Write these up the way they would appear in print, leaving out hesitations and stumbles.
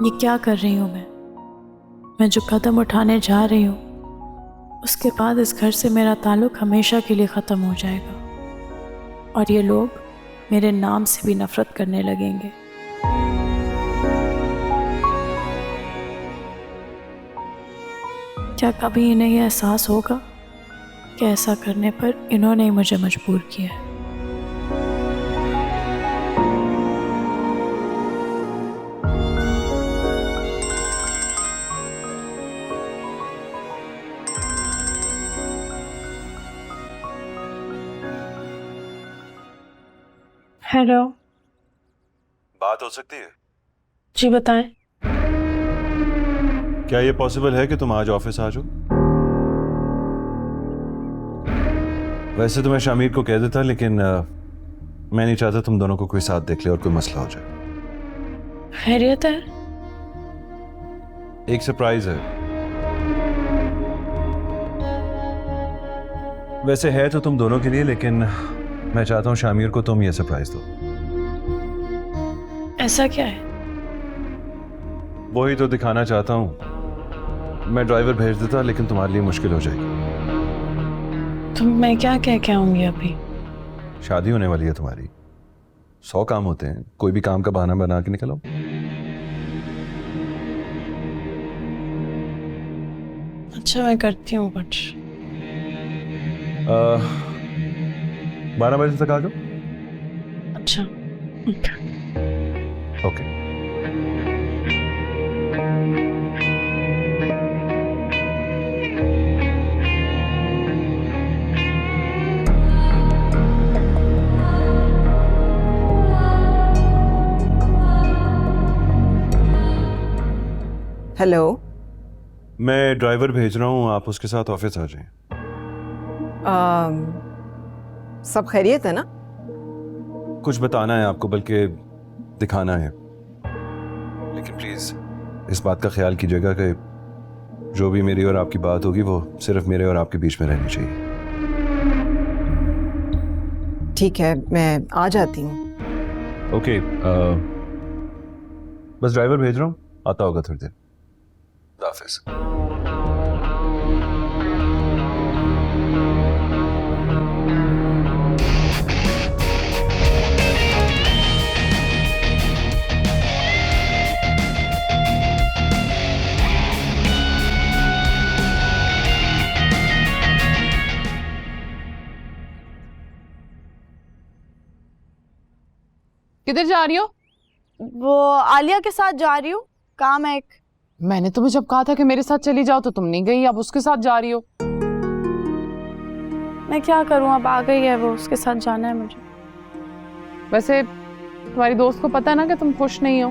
ये क्या कर रही हूँ मैं जो कदम उठाने जा रही हूँ उसके बाद इस घर से मेरा ताल्लुक हमेशा के लिए ख़त्म हो जाएगा और ये लोग मेरे नाम से भी नफरत करने लगेंगे। क्या कभी इन्हें यह एहसास होगा कि ऐसा करने पर इन्होंने ही मुझे मजबूर किया है। हेलो। बात हो सकती है? जी बताएं। क्या ये पॉसिबल है कि तुम आज ऑफिस आ जाओ? वैसे तो मैं शामिर को कह देता, लेकिन मैं नहीं चाहता तुम दोनों को कोई साथ देख ले और कोई मसला हो जाए। खैरियत है? एक सरप्राइज है। वैसे है तो तुम दोनों के लिए, लेकिन मैं चाहता हूं शामिर को तुम ये सरप्राइज दो। ऐसा क्या है? वही तो दिखाना चाहता हूं। मैं ड्राइवर भेज देता, लेकिन तुम्हारे लिए मुश्किल हो जाएगी। तो मैं क्या कह के आऊंगी अभी? शादी होने वाली है तुम्हारी। 100 काम होते हैं, कोई भी काम का बहाना बना के निकलो। अच्छा मैं करती हूँ कुछ। 12 बजे तक आ जाओ। अच्छा ओके। हेलो। मैं ड्राइवर भेज रहा हूँ, आप उसके साथ ऑफिस आ जाएं। सब खैरियत है ना? कुछ बताना है आपको, बल्कि दिखाना है। लेकिन प्लीज इस बात का ख्याल कीजिएगा कि जो भी मेरी और आपकी बात होगी वो सिर्फ मेरे और आपके बीच में रहनी चाहिए। ठीक है, मैं आ जाती हूँ। ओके। बस ड्राइवर भेज रहा हूँ, आता होगा थोड़ी देर। हाफिज। किधर जा रही हो? वो आलिया के साथ जा रही हूँ, काम है एक। मैंने तुम्हें जब कहा था कि मेरे साथ चली जाओ तो तुम नहीं गई, अब उसके साथ जा रही हो। मैं क्या करूँ, अब आ गई है वो, उसके साथ जाना है मुझे। वैसे तुम्हारी दोस्त को पता है ना कि तुम खुश नहीं हो?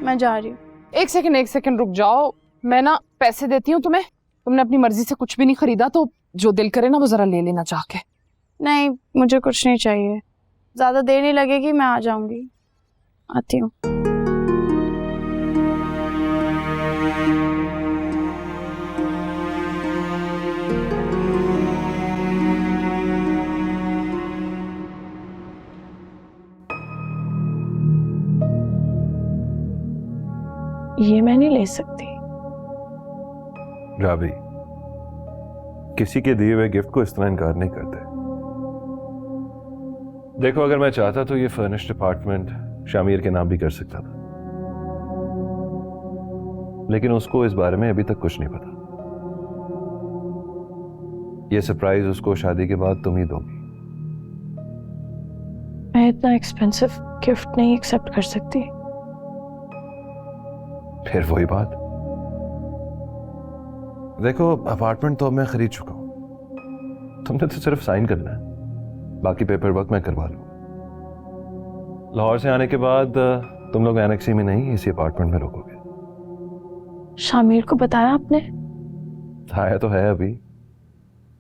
मैं जा रही हूँ। एक सेकंड रुक जाओ। मैं ना पैसे देती हूँ तुम्हें, तुमने अपनी मर्जी से कुछ भी नहीं खरीदा तो जो दिल करे ना वो जरा ले लेना चाह के। नहीं, मुझे कुछ नहीं चाहिए, ज्यादा देर नहीं लगेगी, मैं आ जाऊंगी। आती हूँ। ये मैं नहीं ले सकती। राबी, किसी के दिए हुए गिफ्ट को इस तरह इनकार नहीं करते। देखो, अगर मैं चाहता तो ये फर्निश्ड अपार्टमेंट शामिर के नाम भी कर सकता था, लेकिन उसको इस बारे में अभी तक कुछ नहीं पता। ये सरप्राइज उसको शादी के बाद तुम ही दोगी। मैं इतना एक्सपेंसिव गिफ्ट नहीं एक्सेप्ट कर सकती। फिर वही बात। देखो, अपार्टमेंट तो मैं खरीद चुका हूं, तुमने तो सिर्फ साइन करना है, बाकी पेपर वर्क मैं करवा लूँ। लाहौर से आने के बाद तुम लोग एनेक्सी में नहीं, इसी अपार्टमेंट में रुकोगे। शामिर को बताया आपने? आया तो है, अभी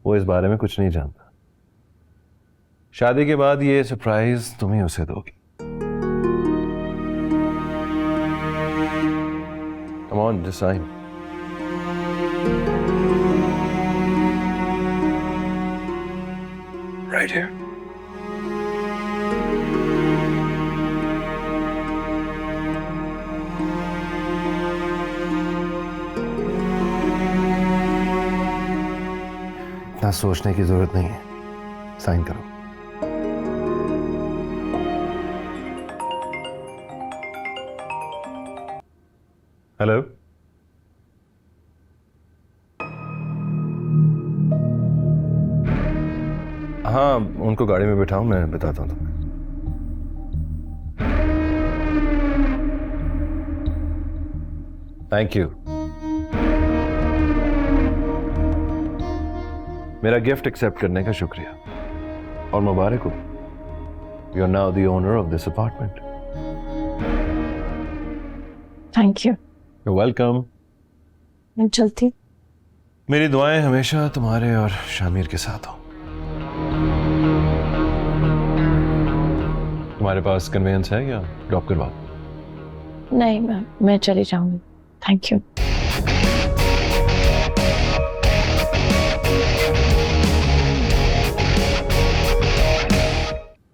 वो इस बारे में कुछ नहीं जानता। शादी के बाद ये सरप्राइज तुम ही उसे दोगी। Come on, just sign. मैं 1 right here. इतना सोचने की जरूरत नहीं है, साइन करो। हेलो, हाँ उनको गाड़ी में बिठाओ, मैं बताता हूँ तुम्हें। Thank you. मेरा गिफ्ट एक्सेप्ट करने का शुक्रिया और मुबारक हो, you are now the owner of this apartment. Thank you. You welcome. मैं चलती। मेरी दुआएं हमेशा तुम्हारे और शामिर के साथ हो। तुम्हारे पास कन्वेंस है या ड्रॉप करवा? नहीं मैम, मैं चली जाऊंगी। Thank you.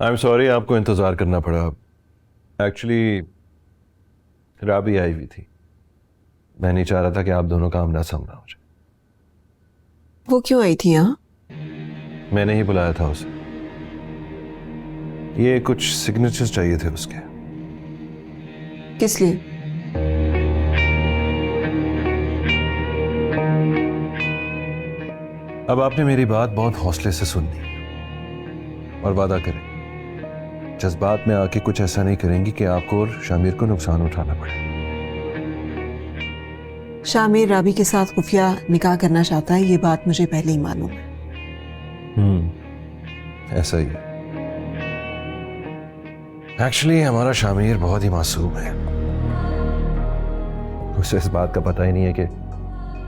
I am sorry आपको इंतजार करना पड़ा। एक्चुअली राबी आई हुई थी, मैं नहीं चाह रहा था कि आप दोनों का आमना सामना हो जाए। वो क्यों आई थी यहाँ? मैंने ही बुलाया था उसे। ये कुछ सिग्नेचर्स चाहिए थे उसके। किस लिए? अब आपने मेरी बात बहुत हौसले से सुननी और वादा करें जज्बात में आके कुछ ऐसा नहीं करेंगी कि आपको और शामिर को नुकसान उठाना पड़े। शामिर राबी के साथ खुफिया निकाह करना चाहता है, ये बात मुझे पहले ही मालूम है। ऐसा ही है। एक्चुअली हमारा शामिर बहुत ही मासूम है। उसे इस बात का पता ही नहीं है कि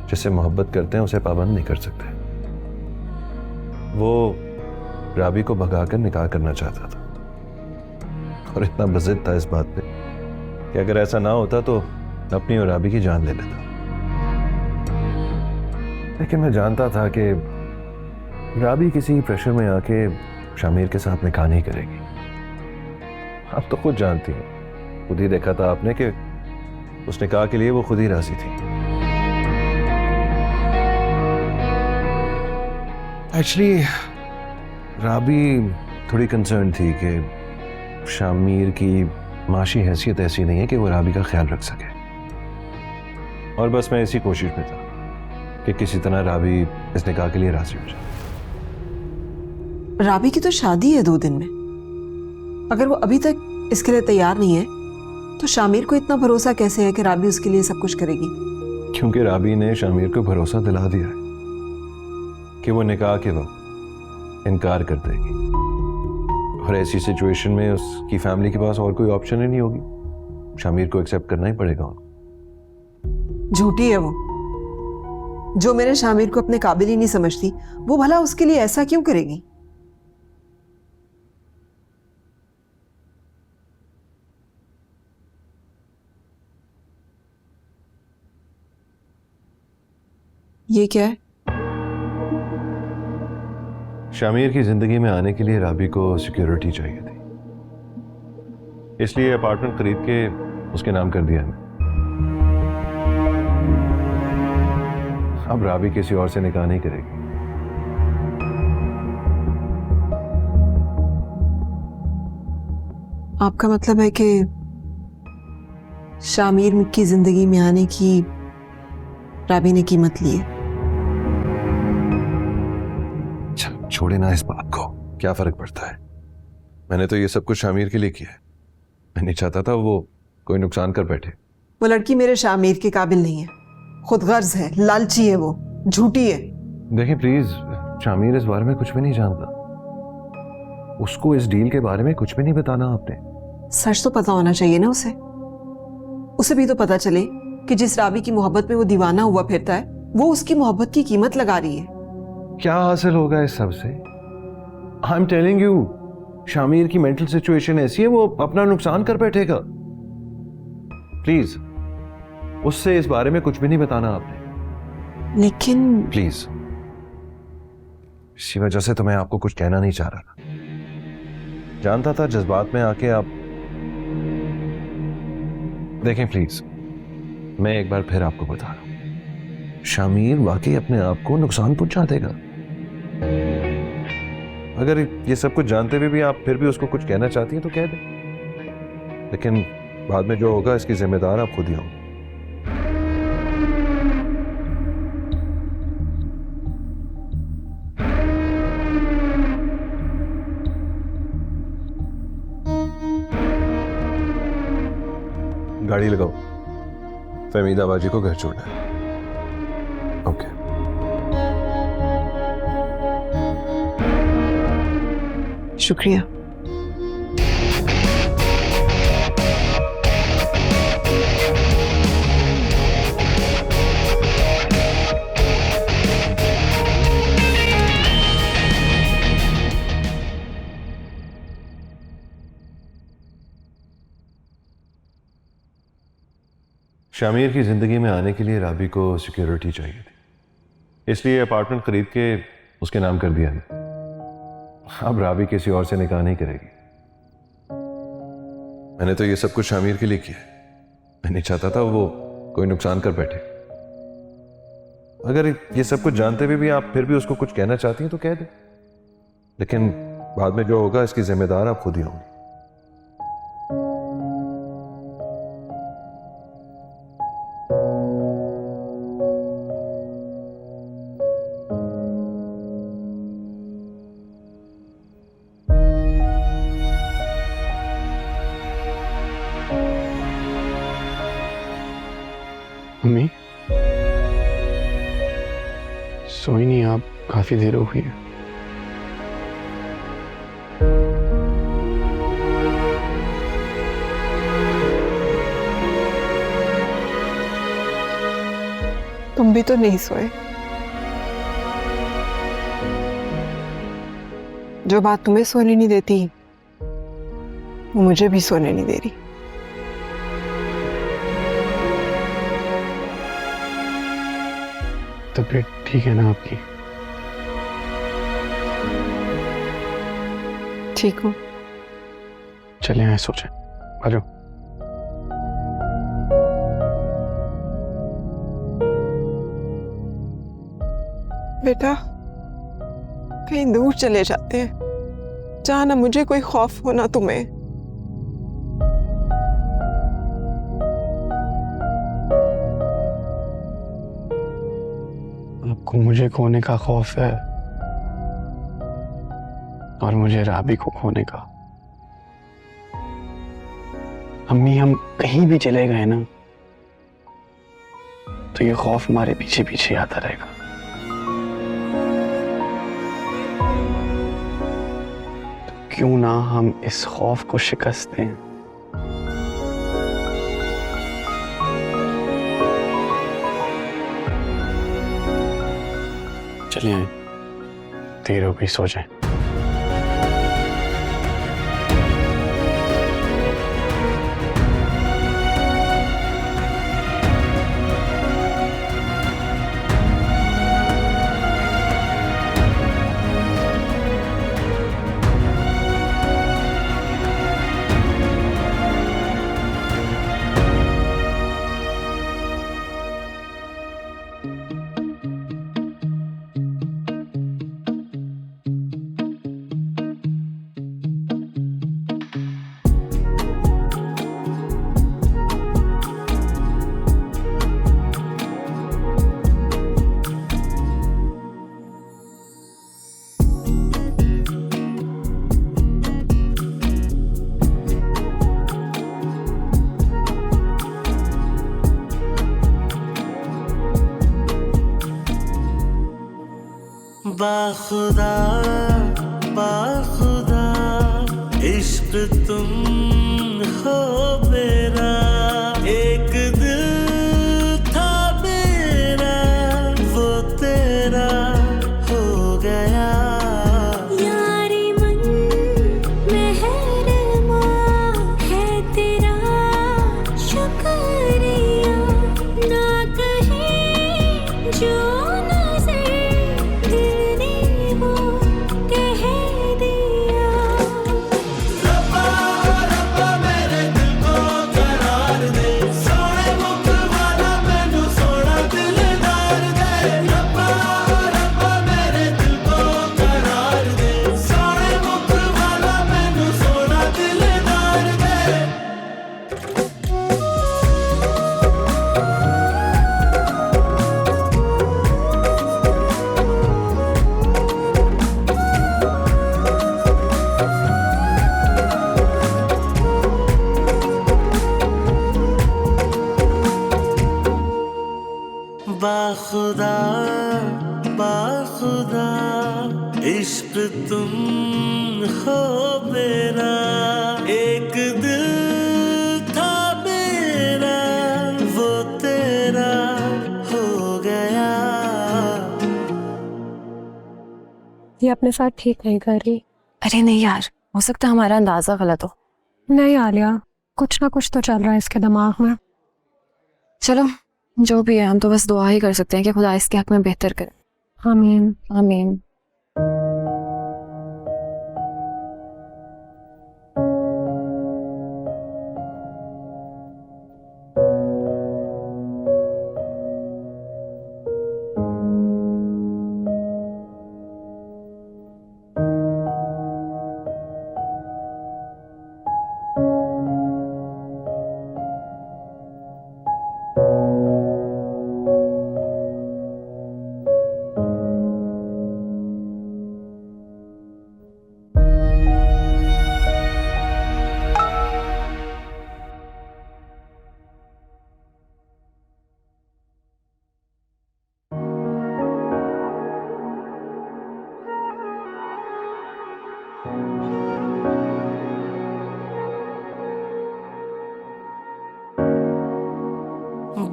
जिससे मोहब्बत करते हैं उसे पाबंद नहीं कर सकते। वो राबी को भगाकर निकाह करना चाहता था और इतना बज़िद था इस बात पे कि अगर ऐसा ना होता तो अपनी और राबी की जान ले लेता। लेकिन मैं जानता था कि राबी किसी प्रेशर में आके शामिर के साथ निकाह नहीं करेगी। आप तो खुद जानती हैं, खुद ही देखा था आपने कि उस निकाह के लिए वो खुद ही राजी थी। एक्चुअली राबी थोड़ी कंसर्न थी कि शामिर की माशी हैसियत ऐसी नहीं है कि वो राबी का ख्याल रख सके, और बस मैं इसी कोशिश में था कि किसी तरह राबी इस निकाह के लिए राजी हो जाए। राबी की तो शादी है 2 दिन में। अगर वो अभी तक इसके लिए तैयार नहीं है तो शामिर को इतना भरोसा कैसे है कि राबी उसके लिए सब कुछ करेगी? क्योंकि राबी ने शामिर को भरोसा दिला दिया है कि वो निकाह के वक्त इनकार कर देगी, और ऐसी सिचुएशन में उसकी फैमिली के पास और कोई ऑप्शन ही नहीं होगी, शामिर को एक्सेप्ट करना ही पड़ेगा उनको। झूठी है वो। जो मेरे शामिर को अपने काबिल ही नहीं समझती, वो भला उसके लिए ऐसा क्यों करेगी? ये क्या है? शामिर की जिंदगी में आने के लिए राबी को सिक्योरिटी चाहिए थी, इसलिए अपार्टमेंट खरीद के उसके नाम कर दिया हमने। अब राबी किसी और से निकाह नहीं करेगी। आपका मतलब है कि शामिर की जिंदगी में आने की राबी ने कीमत ली है? छोड़े ना इस बात को, क्या फर्क पड़ता है। मैंने तो ये सब कुछ शामिर के लिए किया है। मैं नहीं चाहता था वो कोई नुकसान कर बैठे। वो लड़की मेरे शामिर के काबिल नहीं है, खुदगर्ज है, लालची है, वो झूठी है। देखिए प्लीज, शामिर इस बारे में कुछ भी नहीं जानता। उसको इस डील के बारे में कुछ भी नहीं बताना आपने। सच तो पता होना चाहिए ना उसे। उसे भी तो पता चले कि जिस राबी की मोहब्बत में वो दीवाना हुआ फिरता है, वो उसकी मोहब्बत की कीमत लगा रही है। क्या हासिल होगा इस सब से? I am telling you, Shamir की मेंटल सिचुएशन ऐसी है, वो अपना नुकसान कर बैठेगा। प्लीज उससे इस बारे में कुछ भी नहीं बताना आपने। लेकिन प्लीज इसी वजह से तो मैं आपको कुछ कहना नहीं चाह रहा था। जानता था जज्बात में आके आप देखें। प्लीज, मैं एक बार फिर आपको बता रहा हूं, शामिर वाकई अपने आप को नुकसान पहुंचा देगा। अगर ये सब कुछ जानते हुए भी आप फिर भी उसको कुछ कहना चाहती हैं तो कह दें, लेकिन बाद में जो होगा इसकी जिम्मेदार आप खुद ही होंगे। गाड़ी लगाओ, फहमीदा बाजी को घर छोड़ना है। ओके। शुक्रिया। शामिर की जिंदगी में आने के लिए राबी को सिक्योरिटी चाहिए थी, इसलिए अपार्टमेंट खरीद के उसके नाम कर दिया। अब राबी किसी और से निकाह नहीं करेगी। मैंने तो ये सब कुछ शामिर के लिए किया। मैं नहीं चाहता था वो कोई नुकसान कर बैठे। अगर ये सब कुछ जानते हुए भी आप फिर भी उसको कुछ कहना चाहती हैं तो कह दें, लेकिन बाद में जो होगा इसकी जिम्मेदार आप खुद ही होंगी। मम्मी सोई नहीं आप? काफी देर हो गई है। तुम भी तो नहीं सोए। जो बात तुम्हें सोने नहीं देती वो मुझे भी सोने नहीं दे रही। तबीयत ठीक है ना आपकी? ठीक हूँ। चले आए, सोचे आ जाओ। बेटा कहीं दूर चले जाते हैं जहां ना मुझे कोई खौफ हो ना तुम्हें। आपको मुझे खोने का खौफ है और मुझे राबी को खोने का। अम्मी हम कहीं भी चले गए ना तो ये खौफ हमारे पीछे पीछे आता रहेगा। तो क्यों ना हम इस खौफ को शिकस्त दें। चलिए आए, देर हो गई, सो जाए। बाखुदा बाखुदा इश्क तुम हो मेरा, एक दिल था मेरा वो तेरा हो गया। यारी मन मेहरमा है तेरा शुक्रिया, ना कहीं जो नजर दिल ने वो ये अपने साथ ठीक नहीं कर रही। अरे नहीं यार, हो सकता है हमारा अंदाजा गलत हो। नहीं आलिया, कुछ ना कुछ तो चल रहा है इसके दिमाग में। चलो जो भी है, हम तो बस दुआ ही कर सकते हैं कि खुदा इसके हक में बेहतर करे। आमीन। आमीन।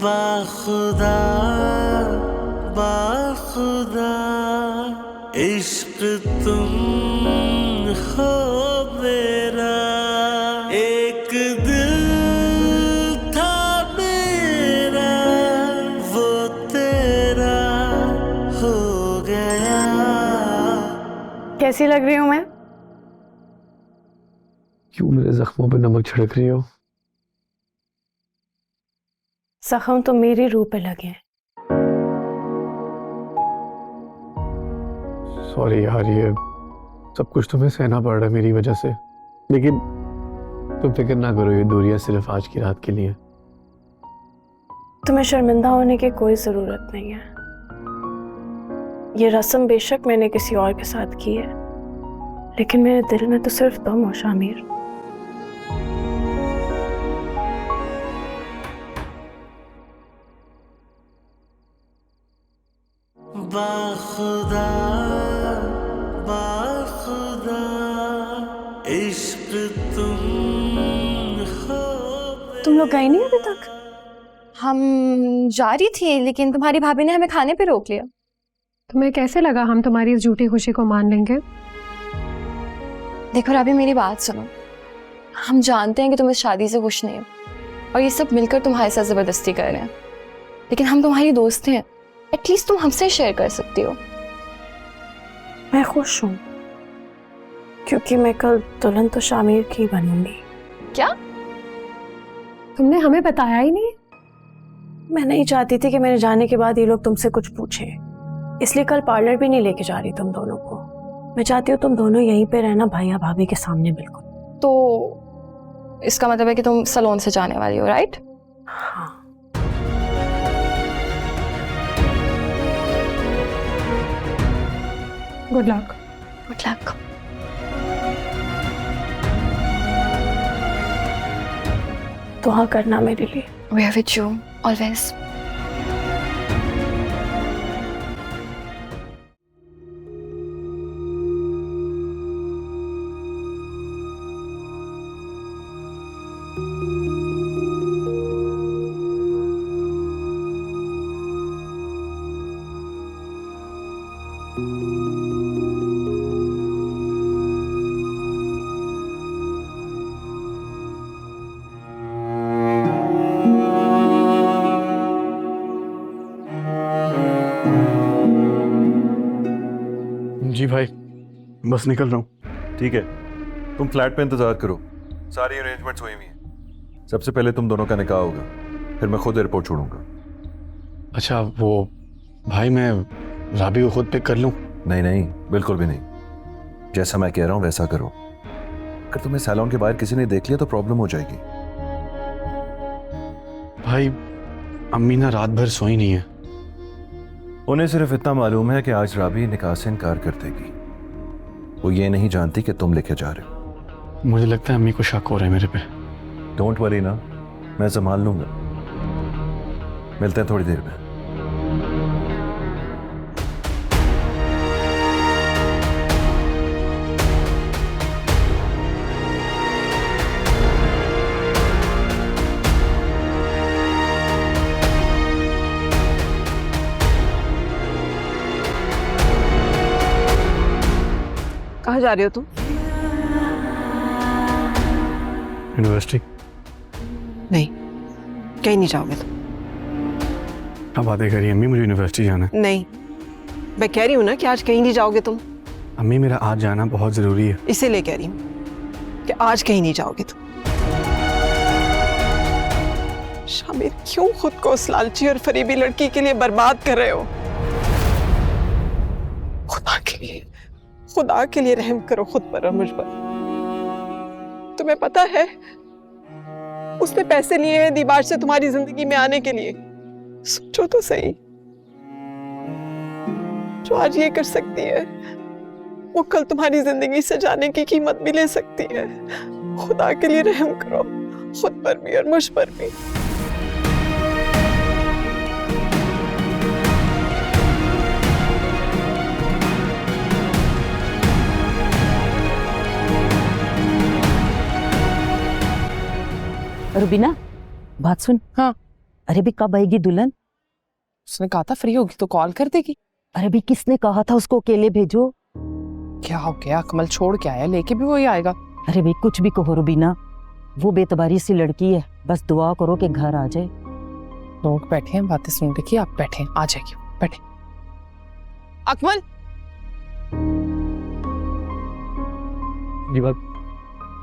बाखुदा बाखुदा इश्क तुम हो मेरा, एक दिल था मेरा वो तेरा हो गया। कैसी लग रही हूँ मैं? क्यों मेरे जख्मों पे नमक छिड़क रही हो? जख्म तो मेरी रूह पे लगे हैं। सॉरी यार, ये सब कुछ तुम्हें सहना पड़ रहा है मेरी वजह से, लेकिन तुम फिक्र ना करो, ये दूरियां सिर्फ आज की रात के लिए। तुम्हें शर्मिंदा होने की कोई ज़रूरत नहीं है। ये रस्म बेशक मैंने किसी और के साथ की है, लेकिन मेरे दिल में तो सिर्फ तुम हो शामिर। बाखुदा बाखुदा इश्क तुम हो। तुम लोग गए नहीं अभी तक? हम जा रही थी, लेकिन तुम्हारी भाभी ने हमें खाने पे रोक लिया। तुम्हें कैसे लगा हम तुम्हारी इस झूठी खुशी को मान लेंगे? देखो राबी, मेरी बात सुनो। हम जानते हैं कि तुम इस शादी से खुश नहीं हो और ये सब मिलकर तुम्हारे साथ जबरदस्ती कर रहे हैं, लेकिन हम तुम्हारी दोस्त हैं, एटलीस्ट तुम हमसे शेयर कर सकती हो। मैं खुश हूँ क्योंकि मैं कल दुल्हन तो शामिर की बनूंगी। क्या? तुमने हमें बताया ही नहीं? मैं नहीं चाहती थी कि मेरे जाने के बाद ये लोग तुमसे कुछ पूछे, इसलिए कल पार्लर भी नहीं लेके जा रही तुम दोनों को। मैं चाहती हूँ तुम दोनों यहीं पे रहना, भैया भाभी के सामने बिल्कुल। तो इसका मतलब है कि तुम सलोन से जाने वाली हो, राइट? हाँ। Good luck. Good luck. दुआ करना मेरे लिए। We are with you always. जी भाई, बस निकल रहा हूँ। ठीक है, तुम फ्लैट पे इंतजार करो, सारी अरेंजमेंट्स हुई हुई हैं। सबसे पहले तुम दोनों का निकाह होगा, फिर मैं खुद एयरपोर्ट छोड़ूंगा। अच्छा वो भाई, मैं राबी को खुद पिक कर लूँ? नहीं नहीं, बिल्कुल भी नहीं। जैसा मैं कह रहा हूँ वैसा करो। अगर तुम्हें सैलून के बाहर किसी ने देख लिया तो प्रॉब्लम हो जाएगी। भाई अम्मी ना रात भर सोई नहीं है। उन्हें सिर्फ इतना मालूम है कि आज राबी निकाह से इनकार कर देगी। वो ये नहीं जानती कि तुम लेके जा रहे हो। मुझे लगता है अम्मी को शक हो रहा है मेरे पे। डोंट वरी ना, मैं संभाल लूंगा। मिलते हैं थोड़ी देर में। जा रहे हो तुम? यूनिवर्सिटी। नहीं, कहीं नहीं जाओगे तुम। अब बातें करिए अम्मी, मुझे यूनिवर्सिटी जाना है। नहीं, मैं कह रही हूँ ना कि आज कहीं नहीं जाओगे तुम। अम्मी मेरा आज जाना बहुत जरूरी है। इसीलिए कह रही हूँ कि आज कहीं नहीं जाओगे तुम। शामिर, क्यों खुद को उस लालची और फरेबी लड़की के लिए बर्बाद कर रहे हो? खुदा के लिए रहम करो खुद पर और मुझ पर। तुम्हें पता है उसने पैसे लिए हैं दीवार से तुम्हारी जिंदगी में आने के लिए। सोचो तो सही, जो आज ये कर सकती है वो कल तुम्हारी जिंदगी से जाने की कीमत भी ले सकती है। खुदा के लिए रहम करो खुद पर भी और मुझ पर भी। रुबीना, बात सुन। हाँ। अरे भी कब आएगी दुल्हन? उसने कहा था फ्री होगी तो कॉल कर देगी। अरे भी किसने कहा था उसको अकेले भेजो? क्या हो गया, कमल छोड़ के आया, लेके भी वही आएगा। अरे भाई कुछ भी कहो रुबीना, वो बेतबारी सी लड़की है, बस दुआ करो कि घर आ जाए। लोग बैठे हैं, बातें सुन रखी, आप बैठे, आ जाएगी, बैठे। अकमल, ये बात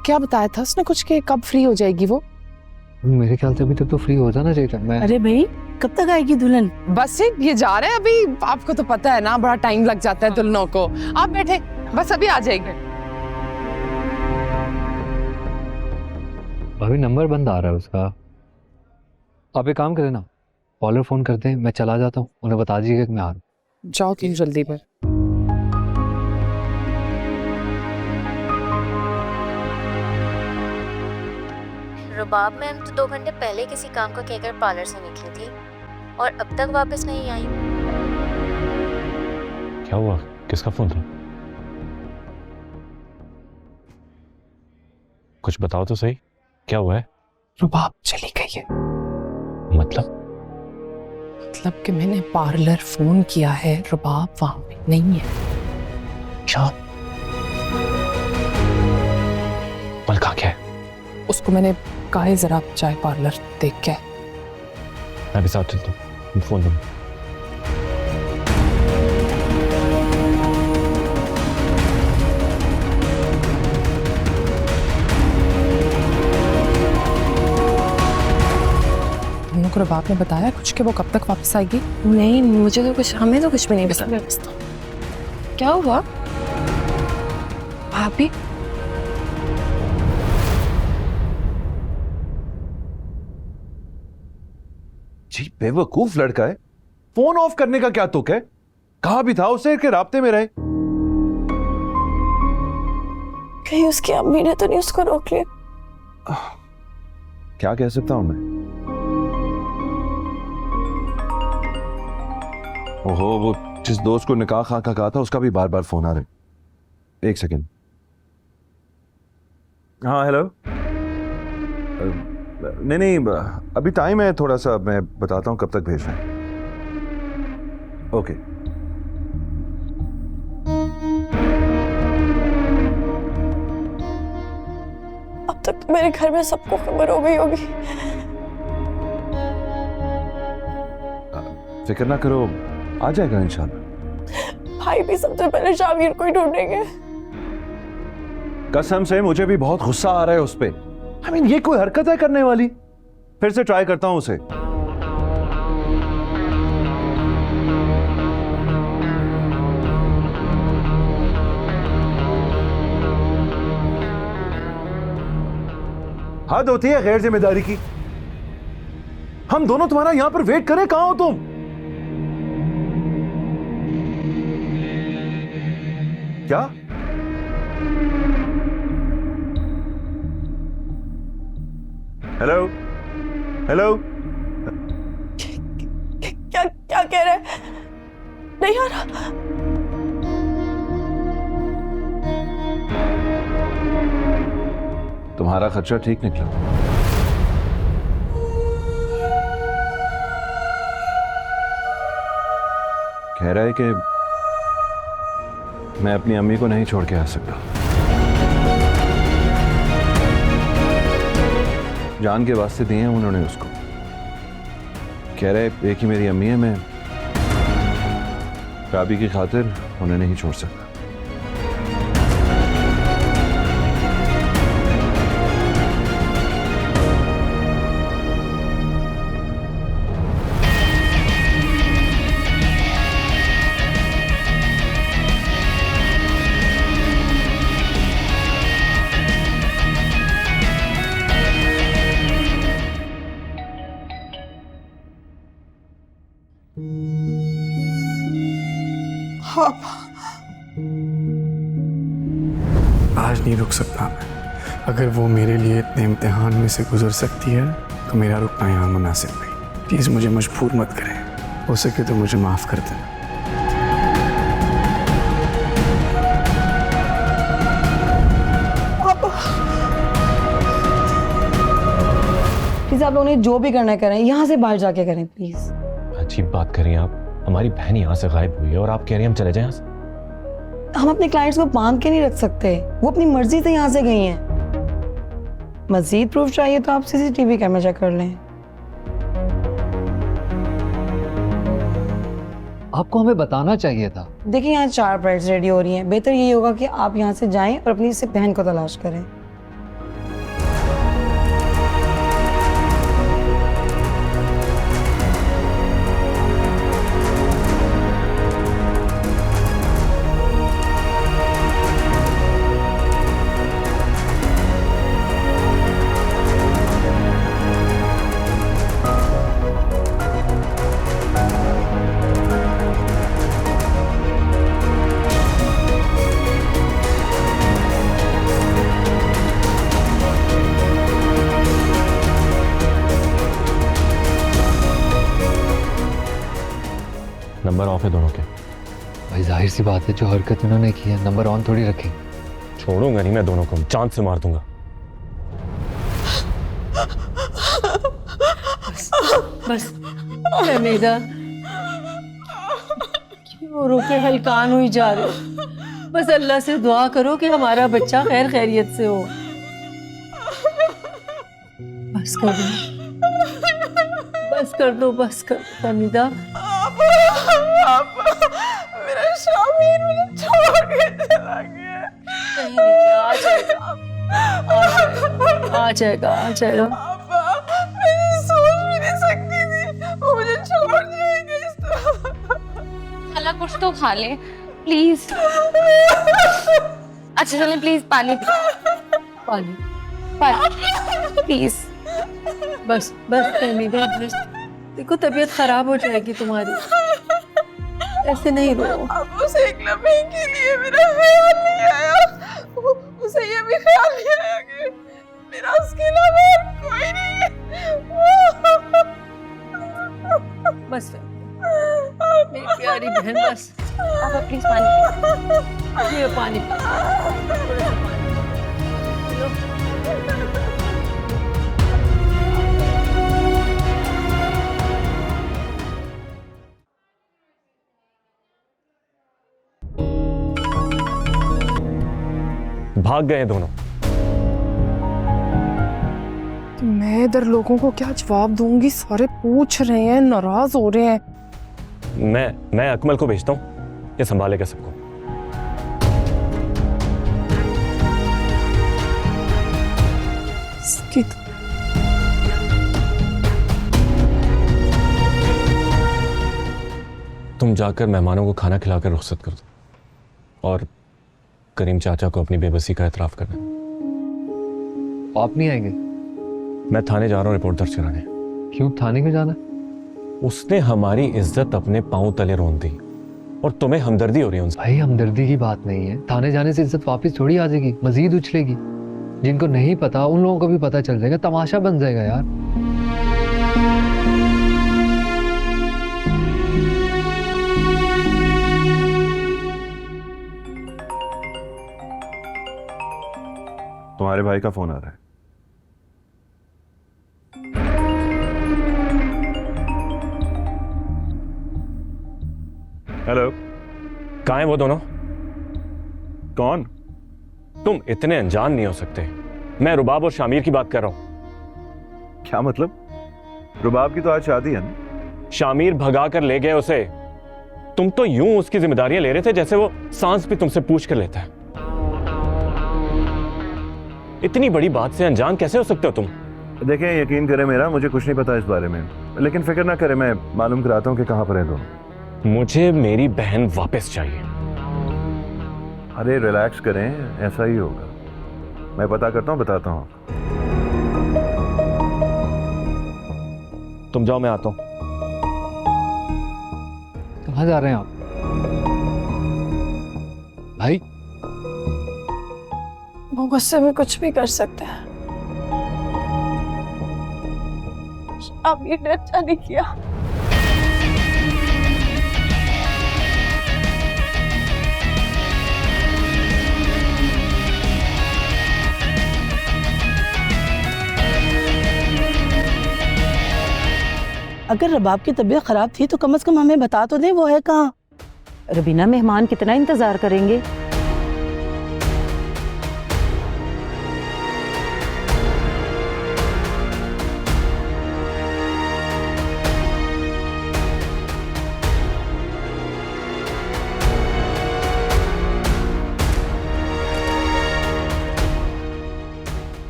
क्या बताया था उसने कुछ कि कब फ्री हो जाएगी वो? मेरे ख्याल से अभी तक तो फ्री हो जाना चाहिए था। मैं अरे भाई कब तक आएगी दुल्हन? बस ये जा रहे हैं अभी, आपको तो पता है ना बड़ा टाइम लग जाता है दुल्हनों को। आप बैठे, बस अभी आ जाएगी। भाभी नंबर बंद आ रहा है उसका। आप एक काम करें ना, कॉलर फोन कर दें, मैं चला जाता हूँ, उन्हें बता दीजिएगा कि मैं आ रहा हूँ। जाओ तुम जल्दी पर। रुबाब मैम तो 2 घंटे पहले किसी काम का कहकर पार्लर से निकली थी और अब तक वापस नहीं आई। क्या हुआ? किसका फोन था? कुछ बताओ तो सही, क्या हुआ है? रुबाब चली गई है। मतलब कि मैंने पार्लर फोन किया है, रुबाब वहां पे नहीं है। क्या? पल कहाँ क्या है? उसको मैंने कहा है जरा चाय पार्लर देख के। मैं भी साथ चलता हूँ, फोन दूँ। तुम लोग को रुबाब ने बताया कुछ कि वो कब तक वापस आएगी? नहीं, मुझे तो कुछ, हमें तो कुछ भी नहीं पता। क्या हुआ भाभी? जी बेवकूफ लड़का है, फोन ऑफ करने का क्या तुक है? कहा भी था उसे कि राब्ते में रहे। कहीं उसकी अम्मी ने तो नहीं उसको रोक लिया? क्या कह सकता हूं मैं? ओहो, वो जिस दोस्त को निकाह खां का कहा था उसका भी बार बार फोन आ रहे। एक सेकेंड। हाँ हेलो। नहीं अभी टाइम है थोड़ा सा, मैं बताता हूँ कब तक भेजना है। ओके। अब तक तो मेरे घर में सबको खबर हो गई होगी। फिक्र ना करो, आ जाएगा इंशाल्लाह। भाई भी सबसे पहले शामिर को ही ढूंढेंगे। कसम से मुझे भी बहुत गुस्सा आ रहा है उस पे। I mean, ये कोई हरकत है करने वाली? फिर से ट्राई करता हूं उसे। हद होती है गैर जिम्मेदारी की। हम दोनों तुम्हारा यहां पर वेट करें, कहां हो तुम? क्या? Hello hello. क्या क्या कह रहे हैं? नहीं आ रहा। तुम्हारा खर्चा ठीक निकला। कह रहा है कि मैं अपनी अम्मी को नहीं छोड़ के आ सकता। जान के वास्ते दिए हैं उन्होंने उसको। कह रहे एक ही मेरी अम्मी है, मैं राबी की खातिर उन्हें नहीं छोड़ सकता। आज नहीं रुक सकता मैं। अगर वो मेरे लिए इतने इम्तिहान में से गुजर सकती है तो मेरा रुकना यहाँ मुनासिब नहीं। प्लीज़ मुझे मजबूर मत करें, हो सके तो मुझे माफ़ कर देना। प्लीज आप लोगों ने जो भी करना करें, यहाँ से बाहर जाके करें प्लीज। अजीब बात कर रही हैं आप। हमारी बहन यहाँ से गायब हुई है और आप कह रही हैं हम चले जाएं यहाँ से? हम अपने क्लाइंट्स को बांध के नहीं रख सकते, वो अपनी मर्जी से यहाँ से गई हैं। मजीद प्रूफ चाहिए तो आप सीसीटीवी कैमरा चेक कर लें। आपको हमें बताना चाहिए था। देखिए यहाँ 4 ब्राइड्स रेडी हो रही हैं, बेहतर यही होगा कि आप यहाँ से जाएं और अपनी से बहन को तलाश करें। नंबर ऑफ है दोनों के। भाई जाहिर सी बात है, जो हरकत इन्होंने की है नंबर ऑन थोड़ी रखेंगे। छोड़ूंगा नहीं मैं दोनों को, चांद से मार दूंगा। बस हमीदा, क्यों रोके हलकान हुई जा रहे हो? बस अल्लाह से दुआ करो कि हमारा बच्चा खैर खैरियत से हो। बस कर दो, बस कर दो, बस कर दो हमीदा। मेरा शामीर मुझे छोड़ के चला गया। नहीं नहीं, आ जाएगा, आ जाएगा, आ जाएगा। मैं सोच भी नहीं सकती थी वो मुझे छोड़ जाएगा इस तरह। खाला कुछ तो खा ले प्लीज। अच्छा चलें प्लीज, पानी पानी पानी प्लीज। बस बस हमीदा, बस। देखो तबीयत खराब हो जाएगी तुम्हारी, ऐसे नहीं रो। अब उसे एक लम्हे के लिए मेरा ख्याल नहीं आया, उसे ये भी ख्याल नहीं आया कि मेरा उसके अलावा कोई नहीं है। बस मेरी प्यारी बहन, बस आप प्लीज पानी। ये पानी, थोड़ा सा पानी। भाग गए दोनों। मैं इधर लोगों को क्या जवाब दूंगी? सारे पूछ रहे हैं, नाराज हो रहे हैं। मैं अकमल को भेजता हूँ, ये संभालेगा सबको। तुम जाकर मेहमानों को खाना खिलाकर रुखसत कर दो और करीम चाचा को अपनी बेबसी का एतराफ करना। आप नहीं आएंगे? मैं थाने जा रहा हूँ रिपोर्ट दर्ज कराने। क्यों थाने में जाना? उसने हमारी इज्जत अपने पांव तले रोन दी और तुम्हें हमदर्दी हो रही है उनसे। भाई हमदर्दी की बात नहीं है, थाने जाने से इज्जत वापस थोड़ी आ जाएगी, मजीद उछलेगी। जिनको नहीं पता उन लोगों को भी पता चल जाएगा, तमाशा बन जाएगा यार। तुम्हारे भाई का फोन आ रहा है। हेलो, कहाँ हैं वो दोनों? कौन? तुम इतने अनजान नहीं हो सकते। मैं रुबाब और शामिर की बात कर रहा हूं। क्या मतलब? रुबाब की तो आज शादी है ना? शामिर भगा कर ले गए उसे। तुम तो यूं उसकी जिम्मेदारियां ले रहे थे जैसे वो सांस भी तुमसे पूछ कर लेता है। इतनी बड़ी बात से अनजान कैसे हो सकते हो तुम? देखें, यकीन करें मेरा, मुझे कुछ नहीं पता इस बारे में, लेकिन फिक्र ना करें, मैं मालूम कराता हूँ कि कहाँ पर है दोनों। मुझे मेरी बहन वापस चाहिए। अरे रिलैक्स करें, ऐसा ही होगा। मैं पता करता हूँ, बताता हूँ। तुम जाओ, मैं आता हूँ। कहाँ जा रहे हैं आप भाई? वो गुस्से में कुछ भी कर सकते हैं। अब ये अच्छा नहीं किया। अगर रबाब की तबीयत खराब थी तो कम से कम हमें बता तो दे वो है कहाँ। रबीना, मेहमान कितना इंतजार करेंगे?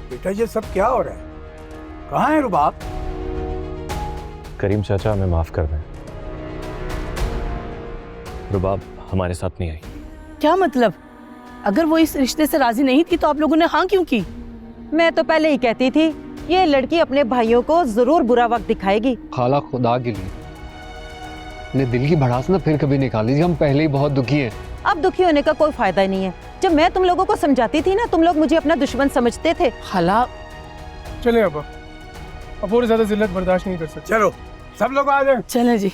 बेटा ये सब क्या हो रहा है? कहाँ है रुबाब? करीम चाचा, हमें माफ कर दें। रुबाब हमारे साथ नहीं आई। क्या मतलब? अगर वो इस रिश्ते से राजी नहीं थी तो आप लोगों ने हाँ क्यों की? मैं तो पहले ही कहती थी ये लड़की अपने भाइयों को जरूर बुरा वक्त दिखाएगी। खाला, खुदा के लिए अपने दिल की भड़ास ना फिर कभी निकाल लीजिए। हम पहले ही बहुत दुखी हैं। अब दुखी होने का कोई फायदा नहीं है। जब मैं तुम लोगों को समझाती थी ना, तुम लोग मुझे अपना दुश्मन समझते थे। खाला, चले अब और ज्यादा जिल्लत बर्दाश्त नहीं कर सकते। चलो सब लोग आ जाए। चले जी।